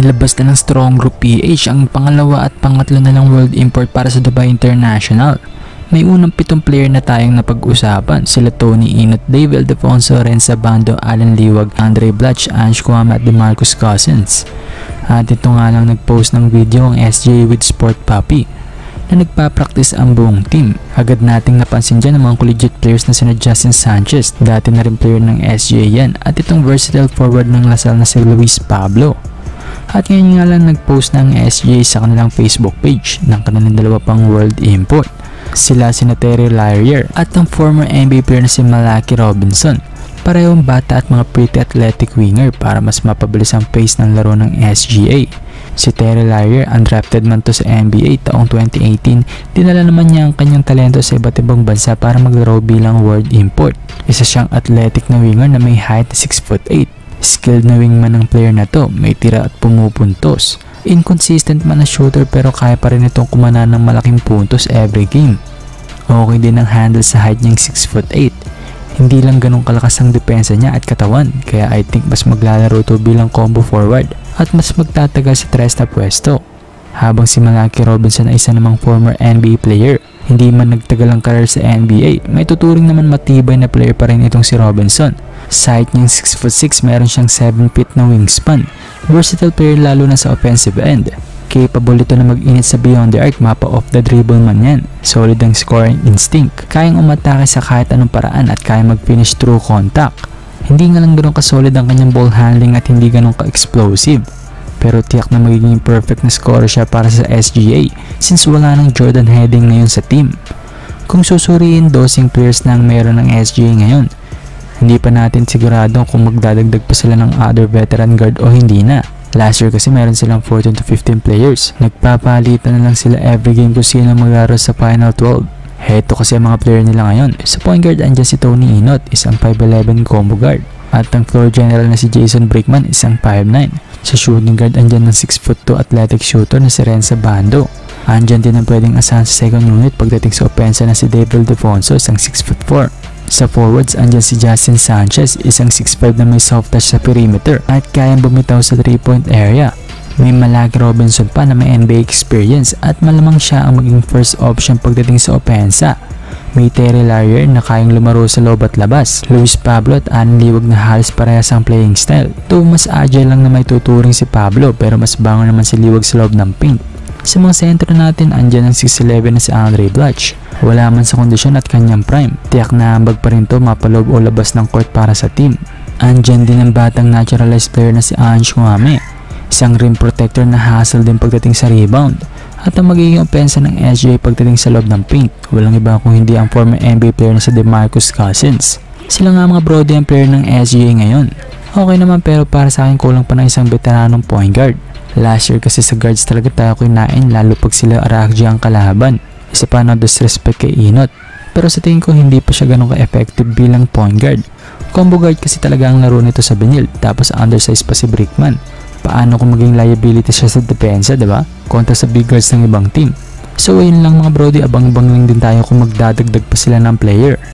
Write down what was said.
Nilabas na ng Strong Group PH ang pangalawa at pangatlo na lang world import para sa Dubai International. May unang 7 player na tayong napag-usapan, sila Tony Inot, Dave Ildefonso, Renza Bando, Alan Liwag, Andre Blatch, Ange Kwame at DeMarcus Cousins. At ito nga lang nag-post ng video ang SJ with Sport Puppy na nagpa-practice ang buong team. Agad nating napansin dyan ang mga collegiate players na sina Justin Sanchez, dati na rin player ng SJ yan, at itong versatile forward ng Lasal na si Luis Pablo. At ngayon nga lang nag-post ng SJ sa kanilang Facebook page ng kanilang dalawa pang world import. Sila sina Terry Larrier at ang former NBA player na si Malaki Robinson. Parehong bata at mga pretty athletic winger para mas mapabilis ang pace ng laro ng SGA. Si Terry Larrier, undrafted man to sa NBA taong 2018, dinala naman niya ang kanyang talento sa iba't ibang bansa para maglaro bilang world import. Isa siyang athletic na winger na may height na 6'8". Skilled na wingman ng player na to, may tira at pumupuntos. Inconsistent man na shooter pero kaya pa rin itong kumanan ng malaking puntos every game. Okay din ang handle sa height niyang 6'8". Hindi lang ganun kalakas ang depensa niya at katawan, kaya I think mas maglalaro to bilang combo forward at mas magtatagal sa tres na pwesto. Habang si Malaki Robinson ay isa namang former NBA player, hindi man nagtagal ang career sa NBA, may tuturing naman matibay na player pa rin itong si Robinson. Sa height niyang 6'6", meron siyang 7 feet na wingspan. Versatile player lalo na sa offensive end. Capable ito na mag-init sa beyond the arc, mapa off the dribble man yan. Solid ang scoring instinct. Kayang umatake sa kahit anong paraan at kayang mag-finish through contact. Hindi nga lang ganun ka-solid ang kanyang ball handling at hindi ganun ka-explosive. Pero tiyak na magiging perfect na scorer siya para sa SGA since wala ng Jordan heading ngayon sa team. Kung susuriin, dosing players na ang meron ng SGA ngayon. Hindi pa natin sigurado kung magdadagdag pa sila ng other veteran guard o hindi na. Last year kasi meron silang 14 to 15 players. Nagpapalitan na lang sila every game kung sino maglaro sa Final 12. Heto kasi ang mga player nila ngayon. Sa point guard andyan si Tony Inot, isang 5'11 combo guard. At ang floor general na si Jason Brickman, isang 5'9. Sa shooting guard andyan ng 6'2 athletic shooter na si Renza Bando. Andyan din ang pwedeng asahan sa second unit pagdating sa opensa na si Dave Ildefonso, isang 6'4. Sa forwards, andyan si Justin Sanchez, isang 6'5 na may soft touch sa perimeter at kayang bumitaw sa 3-point area. May Malaki Robinson pa na may NBA experience at malamang siya ang maging first option pagdating sa opensa. May Terry Larrier na kayang lumaro sa loob at labas. Luis Pablo at Alan Liwag na halos parehas ang playing style. Though mas agile lang na may tuturing si Pablo pero mas bango naman si Liwag sa loob ng paint. Sa mga sentro natin, andyan ang 6'11 na si Andre Blatch. Wala man sa kondisyon at kanyang prime. Tiyak na ambag pa rin to mapaloob o labas ng court para sa team. Andyan din ang batang naturalized player na si Ange Kwame. Isang rim protector na hassle din pagdating sa rebound. At ang magiging opensa ng SJ pagdating sa loob ng paint. Walang iba kung hindi ang former NBA player na si DeMarcus Cousins. Sila nga mga brody ang player ng SJ ngayon. Okay naman pero para sa akin kulang pa ng isang veteranong point guard. Last year kasi sa guards talaga tayo kinain lalo pag sila Arakji ang kalaban. Isa pa na disrespect kay Inot. Pero sa tingin ko hindi pa siya ganun ka-effective bilang point guard. Combo guard kasi talaga ang laro nito sa Benil tapos undersize pa si Brickman. Paano kung maging liability siya sa depensa, diba? Kontra sa big guards ng ibang team. So ayun lang mga brody, abang-abang lang din tayo kung magdadagdag pa sila ng player.